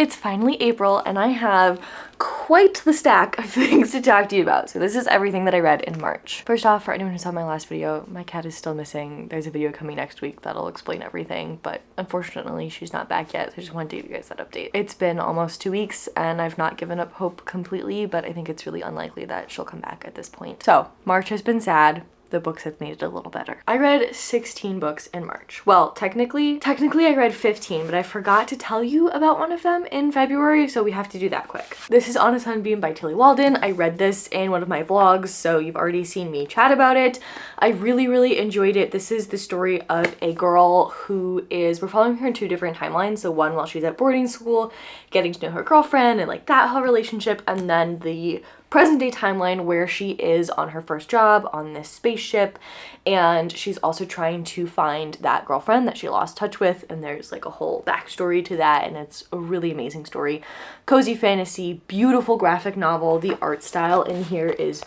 It's finally April and I have quite the stack of things to talk to you about. So this is everything that I read in March. First off, for anyone who saw my last video, my cat is still missing. There's a video coming next week that'll explain everything, but unfortunately she's not back yet, so I just wanted to give you guys that update. It's been almost 2 weeks and I've not given up hope completely, but I think it's really unlikely that she'll come back at this point. So March has been sad. The books have made it a little better. I read 16 books in March. Well, technically I read 15, but I forgot to tell you about one of them in February, so we have to do that quick. This is On a Sunbeam by Tilly Walden. I read this in one of my vlogs, so you've already seen me chat about it. I really enjoyed it. This is the story of a girl who we're following her in 2 different timelines. So one while she's at boarding school, getting to know her girlfriend and like that whole relationship, and then the present day timeline where she is on her first job on this spaceship, and she's also trying to find that girlfriend that she lost touch with, and there's like a whole backstory to that, and it's a really amazing story. Cozy fantasy, beautiful graphic novel. The art style in here is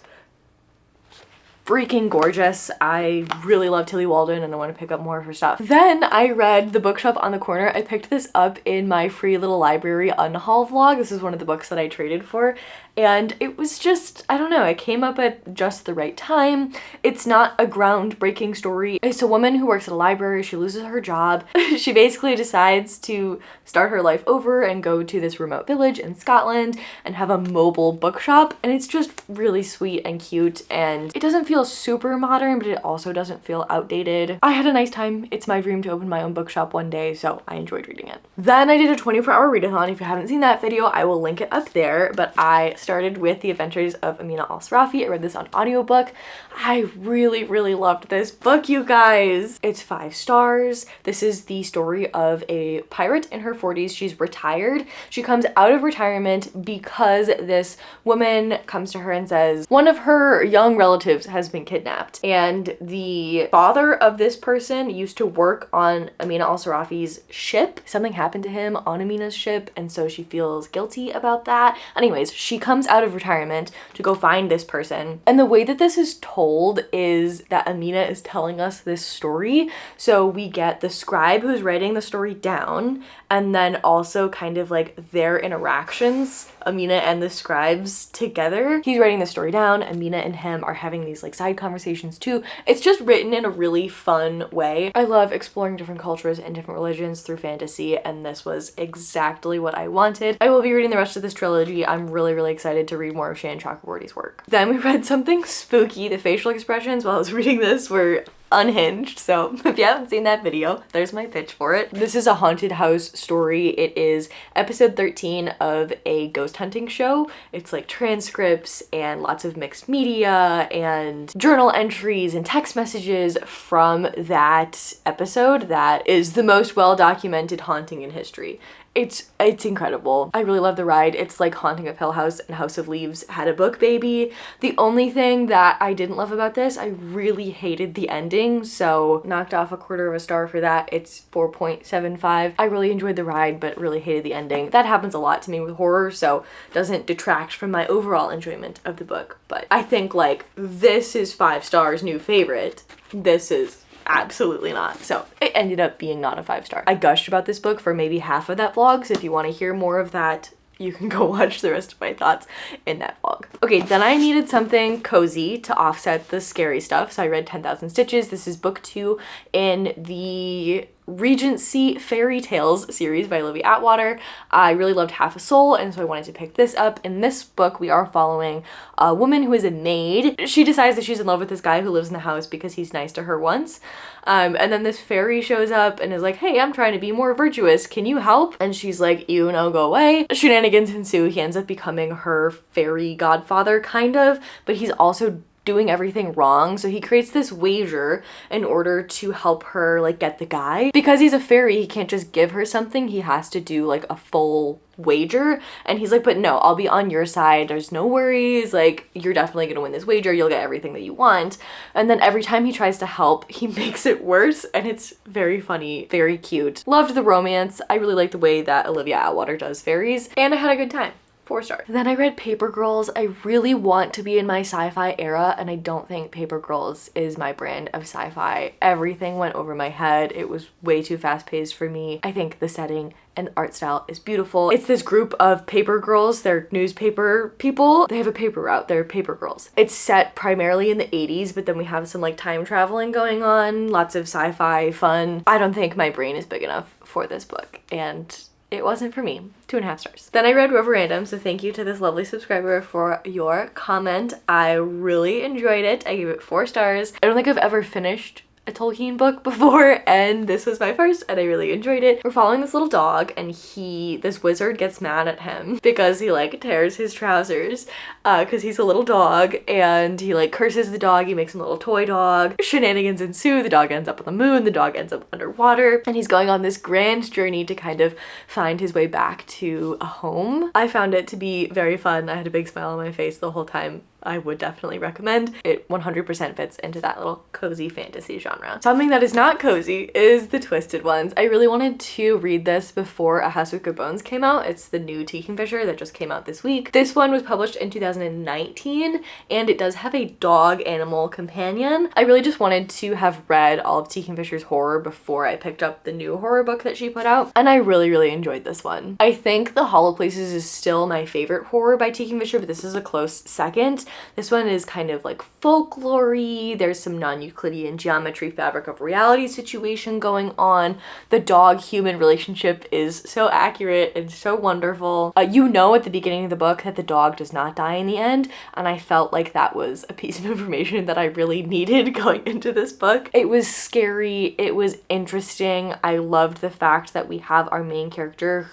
freaking gorgeous. I really love Tilly Walden and I want to pick up more of her stuff. Then I read The Bookshop on the Corner. I picked this up in my free little library unhaul vlog. This is one of the books that I traded for, and it was just, I don't know, it came up at just the right time. It's not a groundbreaking story. It's a woman who works at a library. She loses her job. She basically decides to start her life over and go to this remote village in Scotland and have a mobile bookshop, and it's just really sweet and cute, and it doesn't feel super modern, but it also doesn't feel outdated. I had a nice time. It's my dream to open my own bookshop one day, so I enjoyed reading it. Then I did a 24-hour readathon. If you haven't seen that video, I will link it up there, but I started with The Adventures of Amina Serafi. I read this on audiobook. I really loved this book, you guys. It's 5 stars. This is the story of a pirate in her 40s. She's retired. She comes out of retirement because this woman comes to her and says one of her young relatives has been kidnapped, and the father of this person used to work on Amina Serafi's ship. Something happened to him on Amina's ship, and so she feels guilty about that. Anyways, she comes out of retirement to go find this person, and the way that this is told is that Amina is telling us this story. So we get the scribe who's writing the story down, and then also kind of like their interactions, Amina and the scribes together. He's writing the story down, Amina and him are having these like side conversations too. It's just written in a really fun way. I love exploring different cultures and different religions through fantasy, and this was exactly what I wanted. I will be reading the rest of this trilogy. I'm really excited to read more of Shannon Chakraborty's work. Then we read something spooky. The facial expressions while I was reading this were unhinged, so if you haven't seen that video, there's my pitch for it. This is a haunted house story. It is episode 13 of a ghost hunting show. It's like transcripts and lots of mixed media and journal entries and text messages from that episode that is the most well-documented haunting in history. It's incredible. I really love the ride. It's like Haunting of Hill House and House of Leaves had a book baby. The only thing that I didn't love about this, I really hated the ending, so knocked off a 1/4 star for that. It's 4.75. I really enjoyed the ride, but really hated the ending. That happens a lot to me with horror, so doesn't detract from my overall enjoyment of the book. But I think like this is 5 stars new favorite. This is absolutely not. So it ended up being not a 5 star. I gushed about this book for maybe half of that vlog, so if you want to hear more of that, you can go watch the rest of my thoughts in that vlog. Okay, then I needed something cozy to offset the scary stuff, so I read 10,000 Stitches. This is book 2 in the Regency Fairy Tales series by Olivia Atwater. I really loved Half a Soul, and so I wanted to pick this up. In this book, we are following a woman who is a maid. She decides that she's in love with this guy who lives in the house because he's nice to her once. And then this fairy shows up and is like, hey, I'm trying to be more virtuous. Can you help? And she's like, you know, go away. Shenanigans ensue. He ends up becoming her fairy godfather, kind of, but he's also doing everything wrong. So he creates this wager in order to help her like get the guy. Because he's a fairy, he can't just give her something. He has to do like a full wager, and he's like, but no, I'll be on your side, there's no worries, like you're definitely gonna win this wager, you'll get everything that you want. And then every time he tries to help, he makes it worse, and it's very funny, very cute. Loved the romance. I really like the way that Olivia Atwater does fairies, and I had a good time. 4 stars. Then I read Paper Girls. I really want to be in my sci-fi era, and I don't think Paper Girls is my brand of sci-fi. Everything went over my head. It was way too fast-paced for me. I think the setting and art style is beautiful. It's this group of paper girls. They're newspaper people. They have a paper route. They're paper girls. It's set primarily in the 80s, but then we have some like time traveling going on, lots of sci-fi fun. I don't think my brain is big enough for this book, and it wasn't for me. 2.5 stars. Then I read Random, so thank you to this lovely subscriber for your comment. I really enjoyed it. I gave it 4 stars. I don't think I've ever finished a Tolkien book before, and this was my first, and I really enjoyed it. We're following this little dog, and this wizard gets mad at him because he like tears his trousers because he's a little dog, and he like curses the dog. He makes him a little toy dog. Shenanigans ensue. The dog ends up on the moon. The dog ends up underwater, and he's going on this grand journey to kind of find his way back to a home. I found it to be very fun. I had a big smile on my face the whole time. I would definitely recommend. It 100% fits into that little cozy fantasy genre. Something that is not cozy is The Twisted Ones. I really wanted to read this before A House with Good Bones came out. It's the new T. Kingfisher that just came out this week. This one was published in 2019, and it does have a dog animal companion. I really just wanted to have read all of T. Kingfisher's horror before I picked up the new horror book that she put out, and I really, really enjoyed this one. I think The Hollow Places is still my favorite horror by T. Kingfisher, but this is a close second. This one is kind of like folklore-y. There's some non-Euclidean geometry, fabric of reality situation going on. The dog-human relationship is so accurate and so wonderful. You know at the beginning of the book that the dog does not die in the end, and I felt like that was a piece of information that I really needed going into this book. It was scary. It was interesting. I loved the fact that we have our main character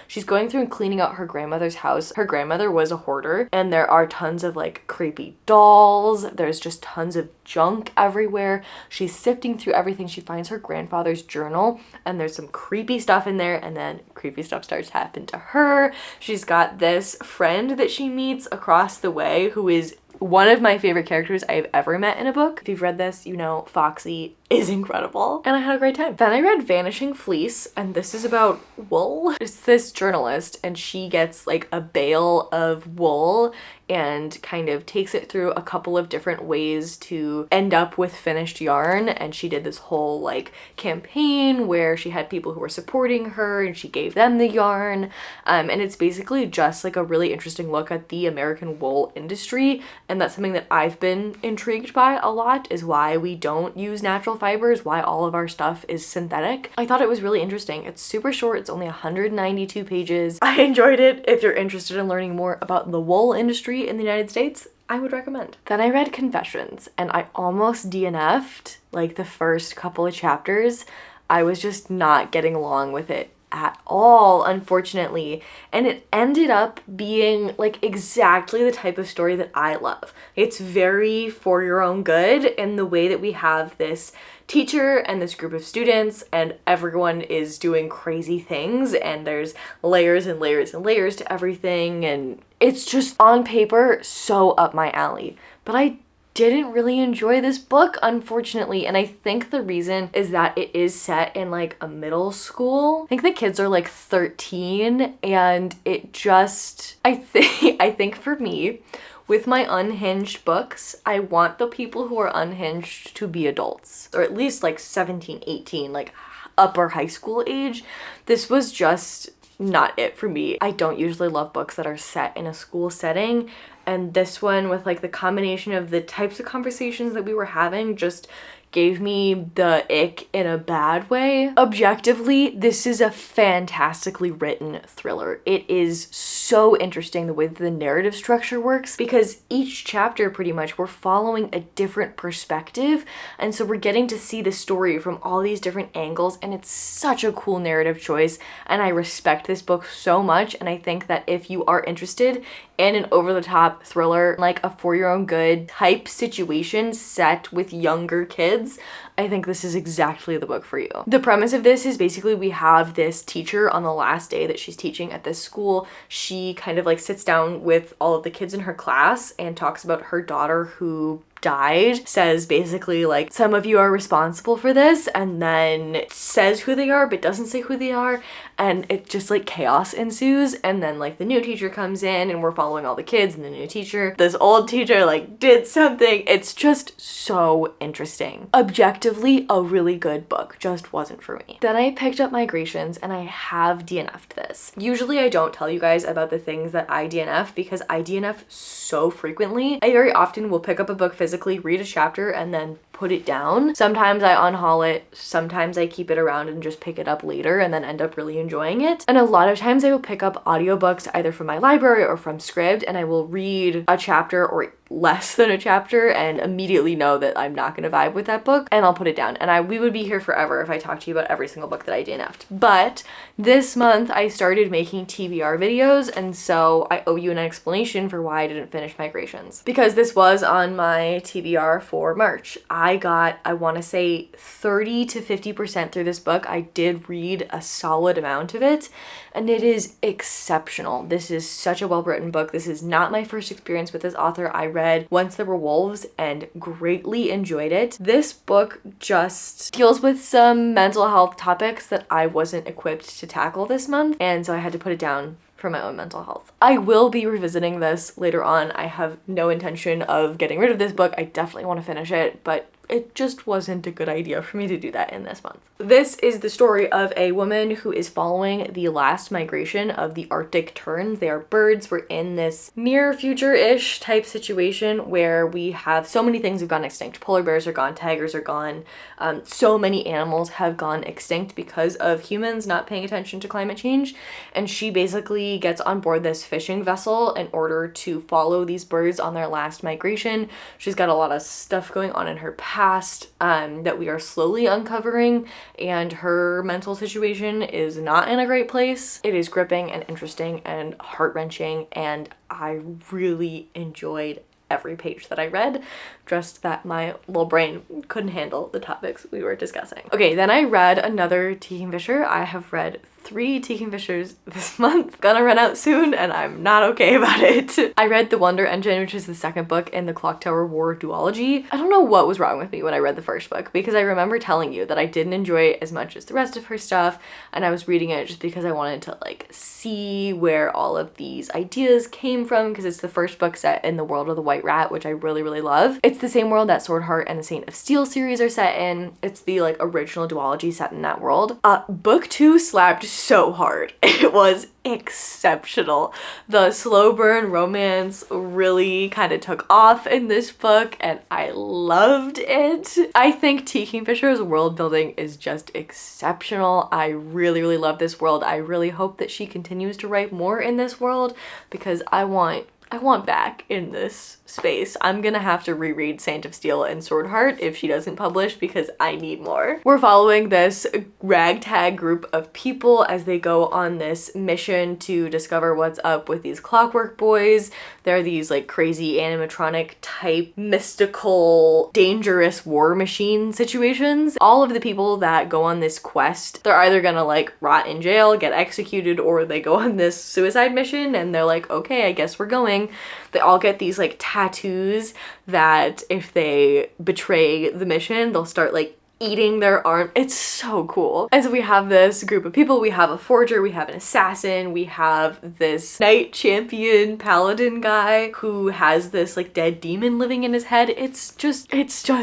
she's going through and cleaning out her grandmother's house. Her grandmother was a hoarder, and there are tons of like creepy dolls. There's just tons of junk everywhere. She's sifting through everything. She finds her grandfather's journal, and there's some creepy stuff in there, and then creepy stuff starts to happen to her. She's got this friend that she meets across the way who is one of my favorite characters I've ever met in a book. If you've read this, you know Foxy is incredible, and I had a great time. Then I read Vanishing Fleece, and this is about wool. It's this journalist, and she gets like a bale of wool and kind of takes it through a couple of different ways to end up with finished yarn. And she did this whole like campaign where she had people who were supporting her, and she gave them the yarn. And it's basically just like a really interesting look at the American wool industry. And that's something that I've been intrigued by a lot, is why we don't use natural fibers, why all of our stuff is synthetic. I thought it was really interesting. It's super short. It's only 192 pages. I enjoyed it. If you're interested in learning more about the wool industry in the United States, I would recommend. Then I read Confessions, and I almost DNF'd like the first couple of chapters. I was just not getting along with it at all, unfortunately, and it ended up being like exactly the type of story that I love. It's very for your own good in the way that we have this teacher and this group of students, and everyone is doing crazy things, and there's layers and layers and layers to everything, and it's just on paper so up my alley. But I didn't really enjoy this book, unfortunately, and I think the reason is that it is set in like a middle school. I think the kids are like 13, and it just, I think for me, with my unhinged books, I want the people who are unhinged to be adults, or at least like 17, 18, like upper high school age. This was just not it for me. I don't usually love books that are set in a school setting, and this one, with like the combination of the types of conversations that we were having, just gave me the ick in a bad way. Objectively, this is a fantastically written thriller. It is so interesting the way that the narrative structure works, because each chapter pretty much we're following a different perspective, and so we're getting to see the story from all these different angles, and it's such a cool narrative choice, and I respect this book so much. And I think that if you are interested in an over-the-top thriller, like a for your own good type situation set with younger kids, I think this is exactly the book for you. The premise of this is basically we have this teacher on the last day that she's teaching at this school. She kind of like sits down with all of the kids in her class and talks about her daughter who died says basically like, some of you are responsible for this, and then it says who they are but doesn't say who they are, and it just like chaos ensues. And then like the new teacher comes in and we're following all the kids and the new teacher. This old teacher like did something. It's just so interesting. Objectively a really good book, just wasn't for me. Then I picked up Migrations, and I have DNF'd this. Usually I don't tell you guys about the things that I DNF because I DNF so frequently. I very often will pick up a book physically, read a chapter, and then put it down. Sometimes I unhaul it, sometimes I keep it around and just pick it up later and then end up really enjoying it. And a lot of times I will pick up audiobooks either from my library or from Scribd, and I will read a chapter or less than a chapter and immediately know that I'm not gonna vibe with that book, and I'll put it down. And we would be here forever if I talked to you about every single book that I DNF'd. But this month I started making TBR videos, and so I owe you an explanation for why I didn't finish Migrations. Because this was on my TBR for March. I got, I want to say 30 to 50% through this book. I did read a solid amount of it, and it is exceptional. This is such a well-written book. This is not my first experience with this author. I read Once There Were Wolves and greatly enjoyed it. This book just deals with some mental health topics that I wasn't equipped to tackle this month, and so I had to put it down for my own mental health. I will be revisiting this later on. I have no intention of getting rid of this book. I definitely want to finish it, but it just wasn't a good idea for me to do that in this month. This is the story of a woman who is following the last migration of the Arctic terns. They are birds. We're in this near future-ish type situation where we have so many things have gone extinct. Polar bears are gone, tigers are gone. So many animals have gone extinct because of humans not paying attention to climate change. And she basically gets on board this fishing vessel in order to follow these birds on their last migration. She's got a lot of stuff going on in her past that we are slowly uncovering, and her mental situation is not in a great place. It is gripping and interesting and heart-wrenching, and I really enjoyed every page that I read, just that my little brain couldn't handle the topics we were discussing. Okay, then I read another T. Kingfisher. I have read 3 T. Kingfishers this month. Gonna run out soon, and I'm not okay about it. I read The Wonder Engine, which is the second book in the Clock Tower War duology. I don't know what was wrong with me when I read the first book, because I remember telling you that I didn't enjoy it as much as the rest of her stuff, and I was reading it just because I wanted to like see where all of these ideas came from, because it's the first book set in the world of the White Rat, which I really, really love. It's the same world that Swordheart and the Saint of Steel series are set in. It's the like original duology set in that world. Book 2 slapped so hard. It was exceptional. The slow burn romance really kind of took off in this book, and I loved it. I think T. Kingfisher's world building is just exceptional. I really, really love this world. I really hope that she continues to write more in this world, because I want back in this space. I'm gonna have to reread Saint of Steel and Swordheart if she doesn't publish, because I need more. We're following this ragtag group of people as they go on this mission to discover what's up with these Clockwork Boys. They're these like crazy animatronic type, mystical, dangerous war machine situations. All of the people that go on this quest, they're either gonna like rot in jail, get executed, or they go on this suicide mission and they're like, okay, I guess we're going. They all get these like tattoos that if they betray the mission, they'll start like eating their arm. It's so cool. And so we have this group of people. We have a forger, we have an assassin, we have this knight champion paladin guy who has this like dead demon living in his head. It's just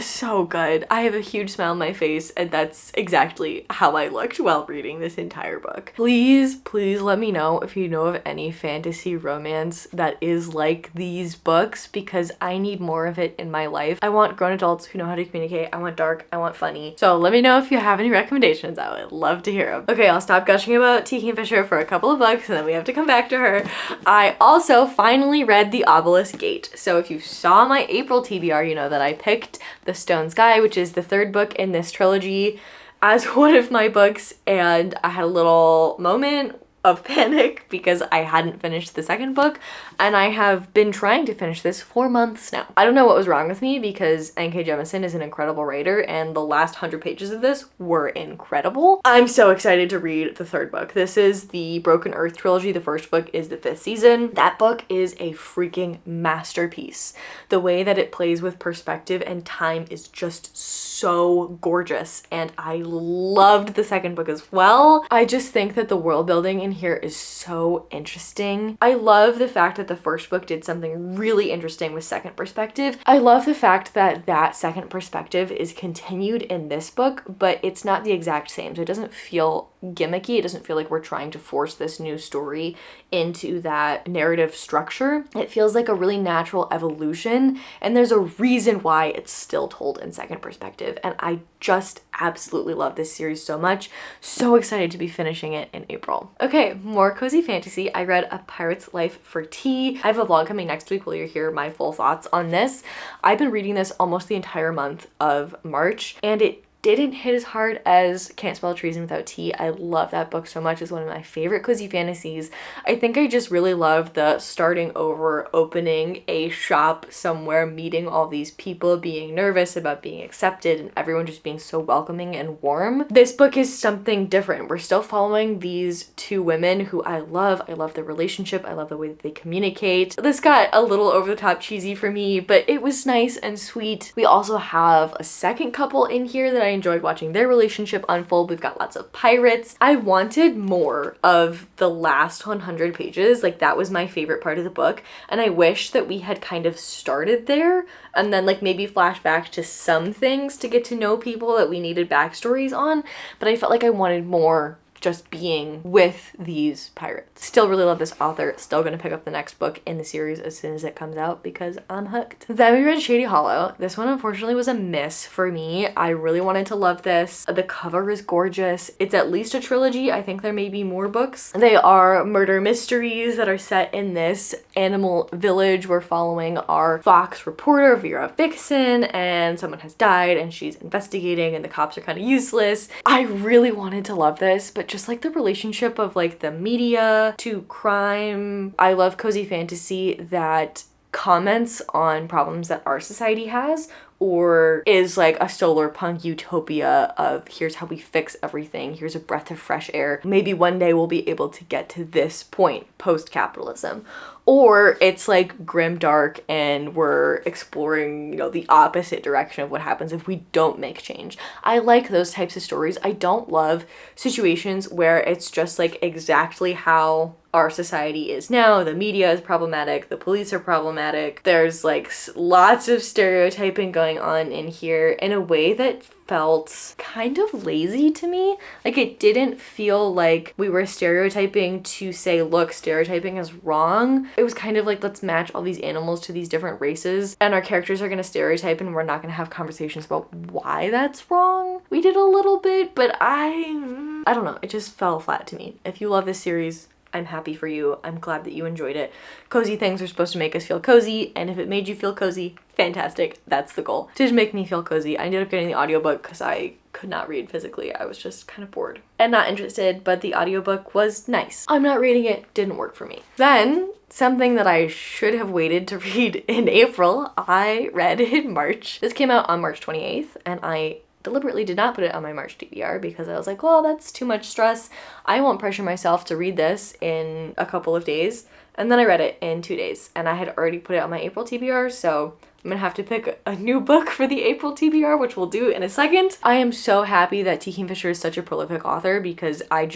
so good. I have a huge smile on my face, and that's exactly how I looked while reading this entire book. Please let me know if you know of any fantasy romance that is like these books, because I need more of it in my life. I want grown adults who know how to communicate. I want dark, I want funny. So let me know if you have any recommendations. I would love to hear them. Okay, I'll stop gushing about T. Kingfisher for a couple of books, and then we have to come back to her. I also finally read The Obelisk Gate. So if you saw my April TBR, you know that I picked The Stone Sky, which is the third book in this trilogy, as one of my books, and I had a little moment of panic because I hadn't finished the second book, and I have been trying to finish this for months now. I don't know what was wrong with me because N.K. Jemisin is an incredible writer, and the last 100 pages of this were incredible. I'm so excited to read the third book. This is the Broken Earth trilogy. The first book is the 5th season. That book is a freaking masterpiece. The way that it plays with perspective and time is just so gorgeous, and I loved the second book as well. I just think that the world building in here is so interesting. I love the fact that the first book did something really interesting with second perspective. I love the fact that that second perspective is continued in this book, but it's not the exact same, so it doesn't feel gimmicky. It doesn't feel like we're trying to force this new story into that narrative structure. It feels like a really natural evolution, and there's a reason why it's still told in second perspective, and I just absolutely love this series so much. So excited to be finishing it in April. Okay, more cozy fantasy. I read A Pirate's Life for Tea. I have a vlog coming next week where you'll hear my full thoughts on this. I've been reading this almost the entire month of March, and it didn't hit as hard as Can't Spell Treason Without Tea. I love that book so much. It's one of my favorite cozy fantasies. I think I just really love the starting over, opening a shop somewhere, meeting all these people, being nervous about being accepted, and everyone just being so welcoming and warm. This book is something different. We're still following these two women who I love. I love their relationship. I love the way that they communicate. This got a little over the top cheesy for me, but it was nice and sweet. We also have a second couple in here that I enjoyed watching their relationship unfold. We've got lots of pirates. I wanted more of the last 100 pages. Like, that was my favorite part of the book, and I wish that we had kind of started there and then like maybe flash back to some things to get to know people that we needed backstories on, but I felt like I wanted more just being with these pirates. Still really love this author. Still gonna pick up the next book in the series as soon as it comes out because I'm hooked. Then we read Shady Hollow. This one unfortunately was a miss for me. I really wanted to love this. The cover is gorgeous. It's at least a trilogy. I think there may be more books. They are murder mysteries that are set in this animal village. We're following our Fox reporter, Vera Vixen, and someone has died and she's investigating and the cops are kind of useless. I really wanted to love this, but just like the relationship of like the media to crime. I love cozy fantasy that comments on problems that our society has, or is like a solar punk utopia of here's how we fix everything, here's a breath of fresh air, maybe one day we'll be able to get to this point post-capitalism. Or it's like grim dark and we're exploring, you know, the opposite direction of what happens if we don't make change. I like those types of stories. I don't love situations where it's just like exactly how our society is now. The media is problematic, the police are problematic. There's like lots of stereotyping going on in here in a way that felt kind of lazy to me. Like, it didn't feel like we were stereotyping to say, look, stereotyping is wrong. It was kind of like, let's match all these animals to these different races and our characters are gonna stereotype and we're not gonna have conversations about why that's wrong. We did a little bit, but I don't know, it just fell flat to me. If you love this series, I'm happy for you. I'm glad that you enjoyed it. Cozy things are supposed to make us feel cozy, and if it made you feel cozy, fantastic. That's the goal. To just make me feel cozy. I ended up getting the audiobook because I could not read physically. I was just kind of bored and not interested, but the audiobook was nice. I'm not reading it, didn't work for me. Then, something that I should have waited to read in April, I read in March. This came out on March 28th, and I deliberately did not put it on my March TBR because I was like, well, that's too much stress. I won't pressure myself to read this in a couple of days. And then I read it in 2 days, and I had already put it on my April TBR, so I'm gonna have to pick a new book for the April TBR, which we'll do in a second. I am so happy that T. Kingfisher is such a prolific author because I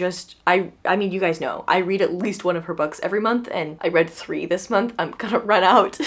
mean, you guys know, I read at least one of her books every month, and I read 3 this month. I'm gonna run out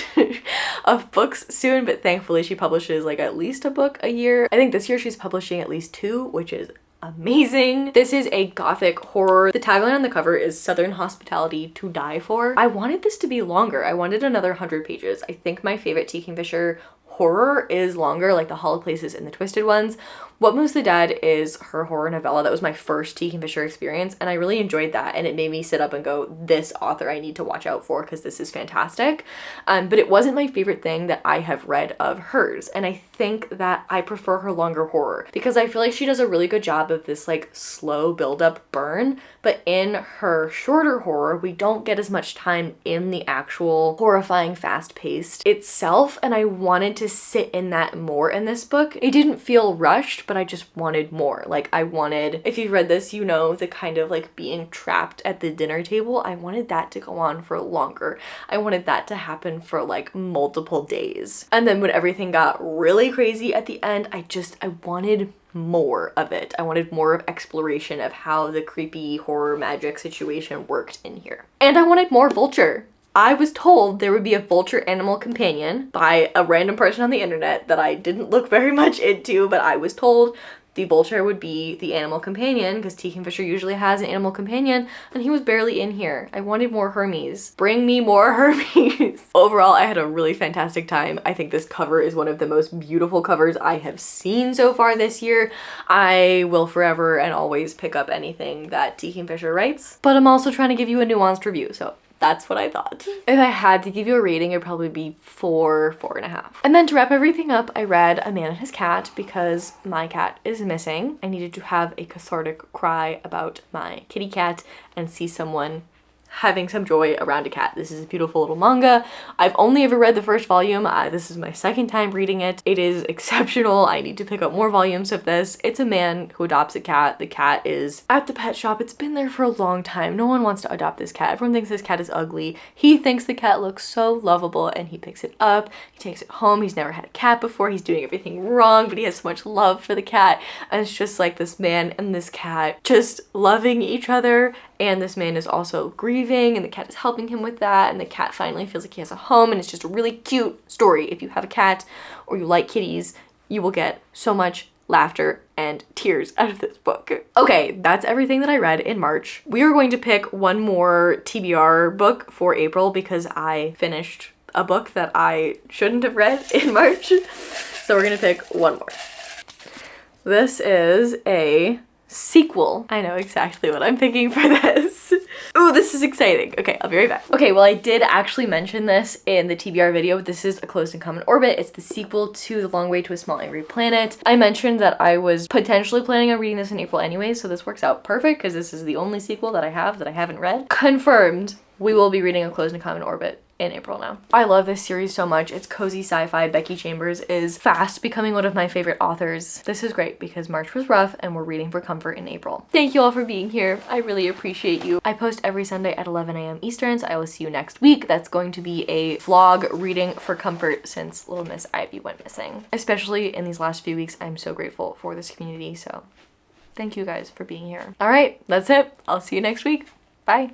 of books soon, but thankfully she publishes like at least a book a year. I think this year she's publishing at least 2, which is amazing. This is a gothic horror. The tagline on the cover is Southern Hospitality to Die For. I wanted this to be longer. I wanted another 100 pages. I think my favorite T. Kingfisher horror is longer, like the Hollow Places and the Twisted Ones. What Moves the Dead is her horror novella. That was my first T. Kingfisher experience, and I really enjoyed that, and it made me sit up and go, this author I need to watch out for because this is fantastic. But it wasn't my favorite thing that I have read of hers, and I think that I prefer her longer horror because I feel like she does a really good job of this like slow build-up burn, but in her shorter horror, we don't get as much time in the actual horrifying fast-paced itself, and I wanted to sit in that more in this book. It didn't feel rushed, but I just wanted more. Like I wanted, if you've read this, you know the kind of like being trapped at the dinner table. I wanted that to go on for longer. I wanted that to happen for like multiple days. And then when everything got really crazy at the end, I wanted more of it. I wanted more of exploration of how the creepy horror magic situation worked in here. And I wanted more Vulture. I was told there would be a Vulture animal companion by a random person on the internet that I didn't look very much into, but I was told the Vulture would be the animal companion because T. Kingfisher usually has an animal companion, and he was barely in here. I wanted more Hermes. Bring me more Hermes. Overall, I had a really fantastic time. I think this cover is one of the most beautiful covers I have seen so far this year. I will forever and always pick up anything that T. Kingfisher writes, but I'm also trying to give you a nuanced review, so that's what I thought. If I had to give you a rating, it'd probably be 4, 4.5. And then to wrap everything up, I read A Man and His Cat because my cat is missing. I needed to have a cathartic cry about my kitty cat and see someone having some joy around a cat. This is a beautiful little manga. I've only ever read the first volume. This is my second time reading it. It is exceptional. I need to pick up more volumes of this. It's a man who adopts a cat. The cat is at the pet shop. It's been there for a long time. No one wants to adopt this cat. Everyone thinks this cat is ugly. He thinks the cat looks so lovable and he picks it up. He takes it home. He's never had a cat before. He's doing everything wrong, but he has so much love for the cat. And it's just like this man and this cat just loving each other. And this man is also grieving, and the cat is helping him with that, and the cat finally feels like he has a home, and it's just a really cute story. If you have a cat or you like kitties, you will get so much laughter and tears out of this book. Okay, that's everything that I read in March. We are going to pick one more TBR book for April because I finished a book that I shouldn't have read in March. So we're gonna pick one more. This is a sequel. I know exactly what I'm picking for this. Ooh, this is exciting. Okay, I'll be right back. Okay, well, I did actually mention this in the TBR video. This is A Closed and Common Orbit. It's the sequel to The Long Way to a Small Angry Planet. I mentioned that I was potentially planning on reading this in April anyway, so this works out perfect because this is the only sequel that I have that I haven't read. Confirmed, we will be reading A Closed and Common Orbit in April now. I love this series so much. It's cozy sci-fi. Becky Chambers is fast becoming one of my favorite authors. This is great because March was rough and we're reading for comfort in April. Thank you all for being here. I really appreciate you. I post every Sunday at 11 a.m. Eastern, so I will see you next week. That's going to be a vlog reading for comfort since little Miss Ivy went missing. Especially in these last few weeks, I'm so grateful for this community, so thank you guys for being here. All right, that's it. I'll see you next week. Bye.